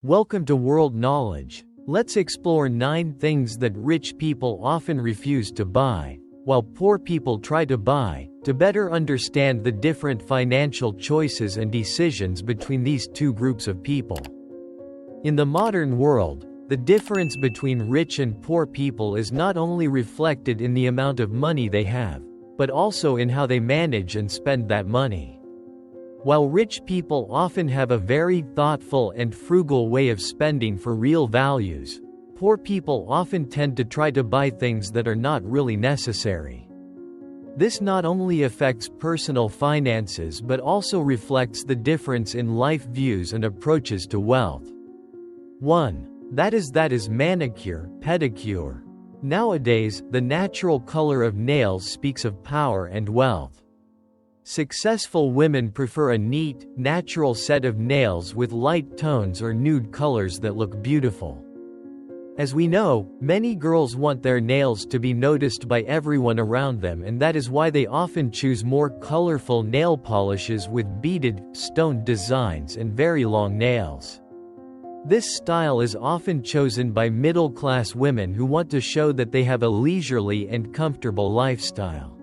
Welcome to World Knowledge. Let's explore 9 things that rich people often refuse to buy, while poor people try to buy, to better understand the different financial choices and decisions between these two groups of people. In the modern world, the difference between rich and poor people is not only reflected in the amount of money they have, but also in how they manage and spend that money. While rich people often have a very thoughtful and frugal way of spending for real values, poor people often tend to try to buy things that are not really necessary. This not only affects personal finances but also reflects the difference in life views and approaches to wealth. 1. That is manicure, pedicure. Nowadays, the natural color of nails speaks of power and wealth. Successful women prefer a neat, natural set of nails with light tones or nude colors that look beautiful. As we know, many girls want their nails to be noticed by everyone around them, and that is why they often choose more colorful nail polishes with beaded, stoned designs and very long nails. This style is often chosen by middle-class women who want to show that they have a leisurely and comfortable lifestyle.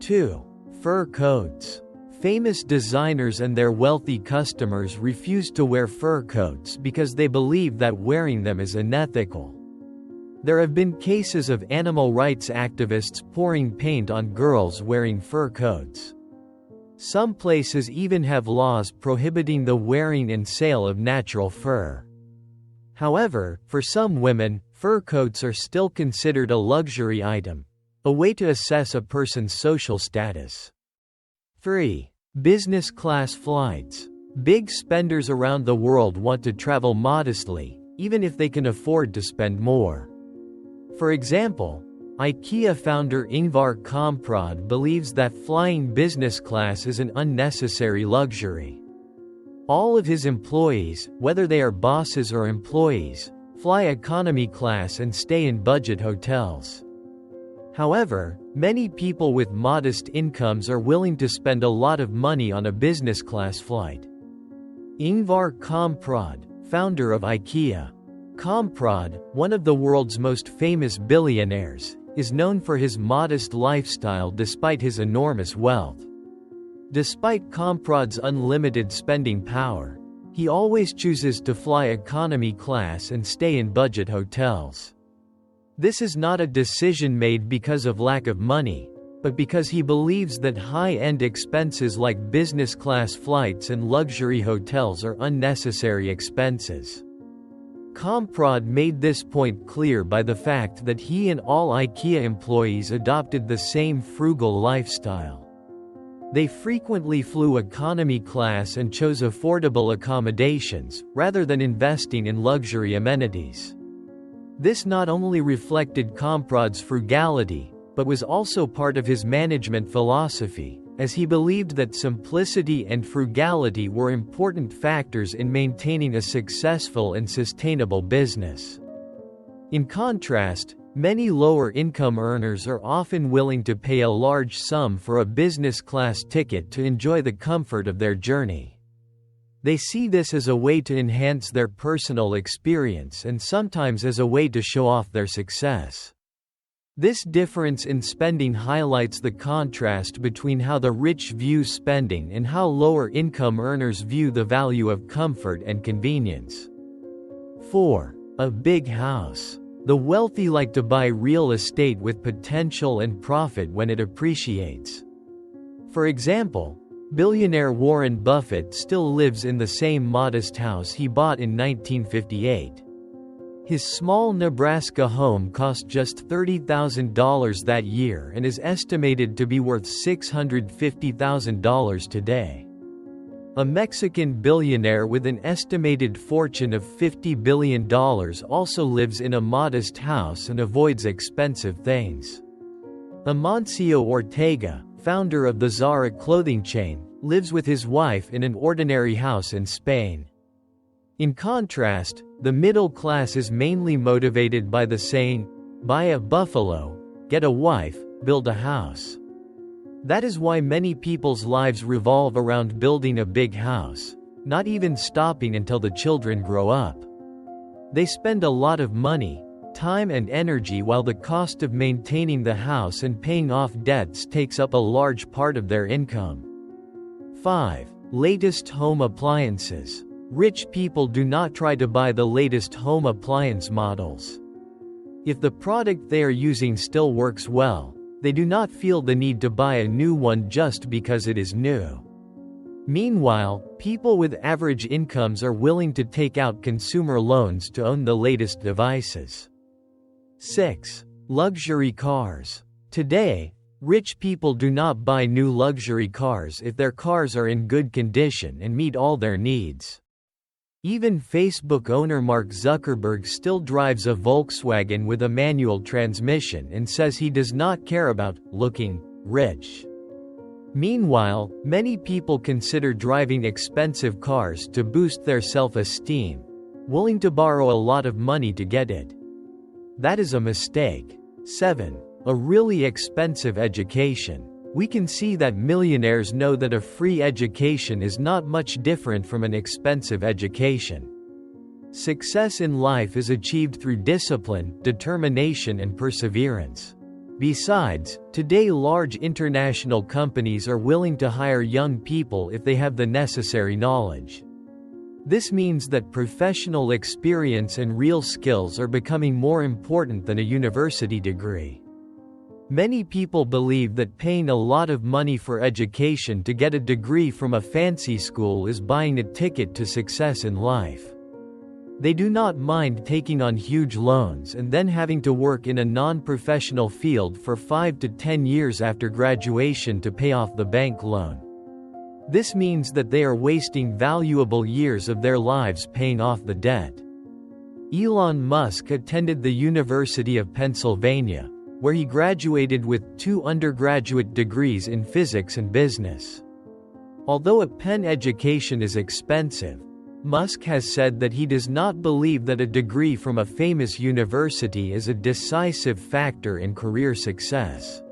2. Fur coats. Famous designers and their wealthy customers refuse to wear fur coats because they believe that wearing them is unethical. There have been cases of animal rights activists pouring paint on girls wearing fur coats. Some places even have laws prohibiting the wearing and sale of natural fur. However, for some women, fur coats are still considered a luxury item, a way to assess a person's social status. 3. Business class flights. Big spenders around the world want to travel modestly, even if they can afford to spend more. For example, IKEA founder Ingvar Kamprad believes that flying business class is an unnecessary luxury. All of his employees, whether they are bosses or employees, fly economy class and stay in budget hotels. However, many people with modest incomes are willing to spend a lot of money on a business class flight. Ingvar Kamprad, founder of IKEA. Kamprad, one of the world's most famous billionaires, is known for his modest lifestyle despite his enormous wealth. Despite Kamprad's unlimited spending power, he always chooses to fly economy class and stay in budget hotels. This is not a decision made because of lack of money, but because he believes that high-end expenses like business class flights and luxury hotels are unnecessary expenses. Kamprad made this point clear by the fact that he and all IKEA employees adopted the same frugal lifestyle. They frequently flew economy class and chose affordable accommodations, rather than investing in luxury amenities. This not only reflected Kamprad's frugality, but was also part of his management philosophy, as he believed that simplicity and frugality were important factors in maintaining a successful and sustainable business. In contrast, many lower-income earners are often willing to pay a large sum for a business-class ticket to enjoy the comfort of their journey. They see this as a way to enhance their personal experience and sometimes as a way to show off their success. This difference in spending highlights the contrast between how the rich view spending and how lower-income earners view the value of comfort and convenience. 4. A big house. The wealthy like to buy real estate with potential and profit when it appreciates. For example, billionaire Warren Buffett still lives in the same modest house he bought in 1958. His small Nebraska home cost just $30,000 that year and is estimated to be worth $650,000 today. A Mexican billionaire with an estimated fortune of $50 billion also lives in a modest house and avoids expensive things. Amancio Ortega, founder of the Zara clothing chain, lives with his wife in an ordinary house in Spain. In contrast, the middle class is mainly motivated by the saying, "Buy a buffalo, get a wife, build a house." That is why many people's lives revolve around building a big house, not even stopping until the children grow up. They spend a lot of money, time and energy while the cost of maintaining the house and paying off debts takes up a large part of their income. 5. Latest home appliances. Rich people do not try to buy the latest home appliance models. If the product they are using still works well, they do not feel the need to buy a new one just because it is new. Meanwhile, people with average incomes are willing to take out consumer loans to own the latest devices. 6. Luxury cars. Today, rich people do not buy new luxury cars if their cars are in good condition and meet all their needs. Even Facebook owner Mark Zuckerberg still drives a Volkswagen with a manual transmission and says he does not care about looking rich. Meanwhile, many people consider driving expensive cars to boost their self-esteem, willing to borrow a lot of money to get it. That is a mistake. 7. A really expensive education. We can see that millionaires know that a free education is not much different from an expensive education. Success in life is achieved through discipline, determination and perseverance. Besides, today large international companies are willing to hire young people if they have the necessary knowledge. This means that professional experience and real skills are becoming more important than a university degree. Many people believe that paying a lot of money for education to get a degree from a fancy school is buying a ticket to success in life. They do not mind taking on huge loans and then having to work in a non-professional field for 5 to 10 years after graduation to pay off the bank loan. This means that they are wasting valuable years of their lives paying off the debt. Elon Musk attended the University of Pennsylvania, where he graduated with 2 undergraduate degrees in physics and business. Although a Penn education is expensive, Musk has said that he does not believe that a degree from a famous university is a decisive factor in career success.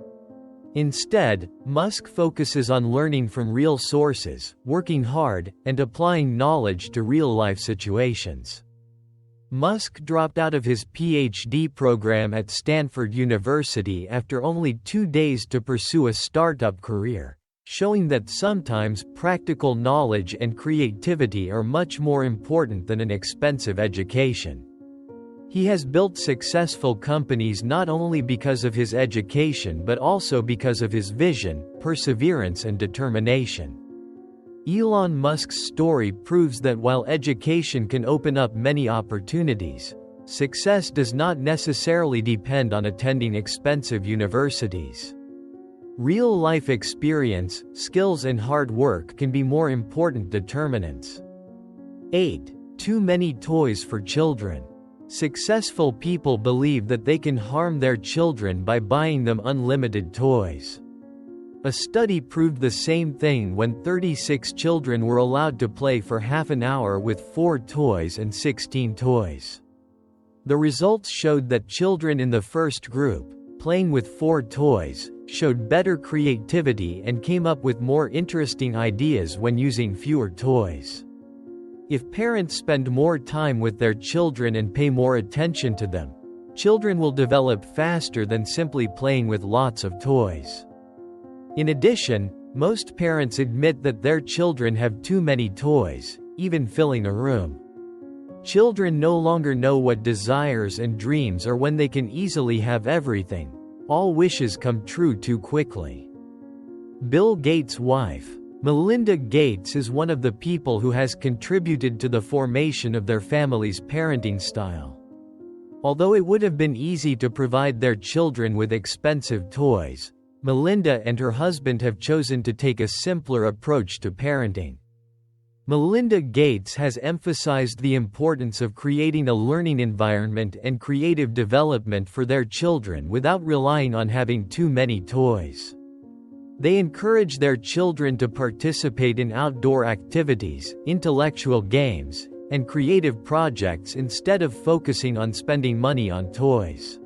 Instead, Musk focuses on learning from real sources, working hard, and applying knowledge to real-life situations. Musk dropped out of his PhD program at Stanford University after only 2 days to pursue a startup career, showing that sometimes practical knowledge and creativity are much more important than an expensive education. He has built successful companies not only because of his education but also because of his vision, perseverance and determination. Elon Musk's story proves that while education can open up many opportunities, success does not necessarily depend on attending expensive universities. Real-life experience, skills and hard work can be more important determinants. 8. Too many toys for children. Successful people believe that they can harm their children by buying them unlimited toys. A study proved the same thing when 36 children were allowed to play for half an hour with 4 toys and 16 toys. The results showed that children in the first group, playing with 4 toys, showed better creativity and came up with more interesting ideas when using fewer toys. If parents spend more time with their children and pay more attention to them, children will develop faster than simply playing with lots of toys. In addition, most parents admit that their children have too many toys, even filling a room. Children no longer know what desires and dreams are when they can easily have everything. All wishes come true too quickly. Bill Gates' wife, Melinda Gates, is one of the people who has contributed to the formation of their family's parenting style. Although it would have been easy to provide their children with expensive toys, Melinda and her husband have chosen to take a simpler approach to parenting. Melinda Gates has emphasized the importance of creating a learning environment and creative development for their children without relying on having too many toys. They encourage their children to participate in outdoor activities, intellectual games, and creative projects instead of focusing on spending money on toys.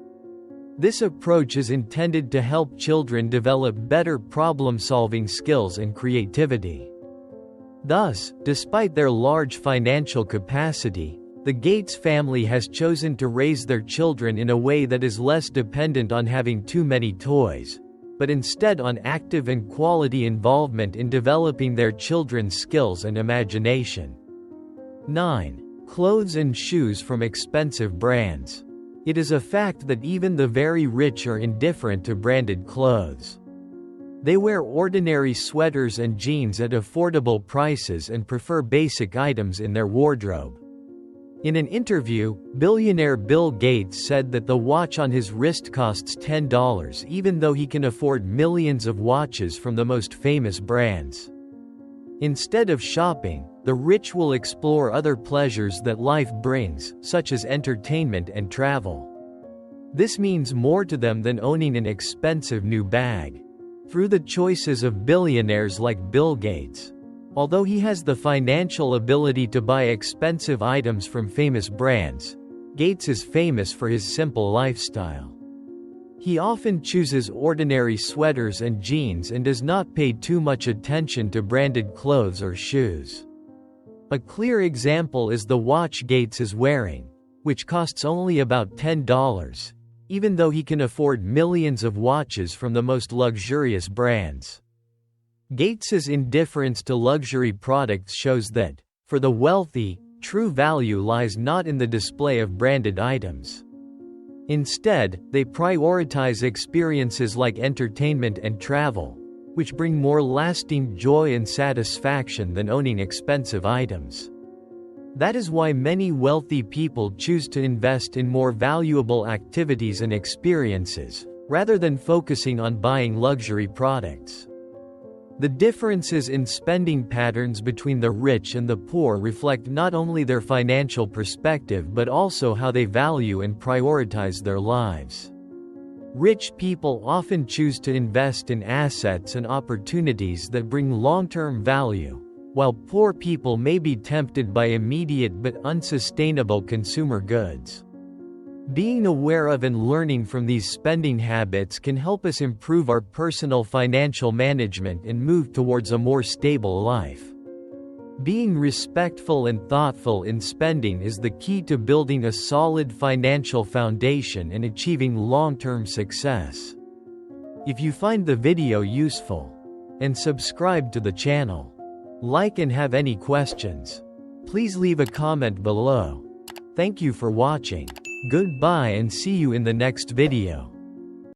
This approach is intended to help children develop better problem-solving skills and creativity. Thus, despite their large financial capacity, the Gates family has chosen to raise their children in a way that is less dependent on having too many toys, but instead on active and quality involvement in developing their children's skills and imagination. 9. Clothes and shoes from expensive brands. It is a fact that even the very rich are indifferent to branded clothes. They wear ordinary sweaters and jeans at affordable prices and prefer basic items in their wardrobe. In an interview, billionaire Bill Gates said that the watch on his wrist costs $10 even though he can afford millions of watches from the most famous brands. Instead of shopping, the rich will explore other pleasures that life brings, such as entertainment and travel. This means more to them than owning an expensive new bag. Through the choices of billionaires like Bill Gates. Although he has the financial ability to buy expensive items from famous brands, Gates is famous for his simple lifestyle. He often chooses ordinary sweaters and jeans and does not pay too much attention to branded clothes or shoes. A clear example is the watch Gates is wearing, which costs only about $10, even though he can afford millions of watches from the most luxurious brands. Gates's indifference to luxury products shows that, for the wealthy, true value lies not in the display of branded items. Instead, they prioritize experiences like entertainment and travel, which bring more lasting joy and satisfaction than owning expensive items. That is why many wealthy people choose to invest in more valuable activities and experiences, rather than focusing on buying luxury products. The differences in spending patterns between the rich and the poor reflect not only their financial perspective but also how they value and prioritize their lives. Rich people often choose to invest in assets and opportunities that bring long-term value, while poor people may be tempted by immediate but unsustainable consumer goods. Being aware of and learning from these spending habits can help us improve our personal financial management and move towards a more stable life. Being respectful and thoughtful in spending is the key to building a solid financial foundation and achieving long-term success. If you find the video useful, and subscribe to the channel, like and have any questions, please leave a comment below. Thank you for watching. Goodbye and see you in the next video.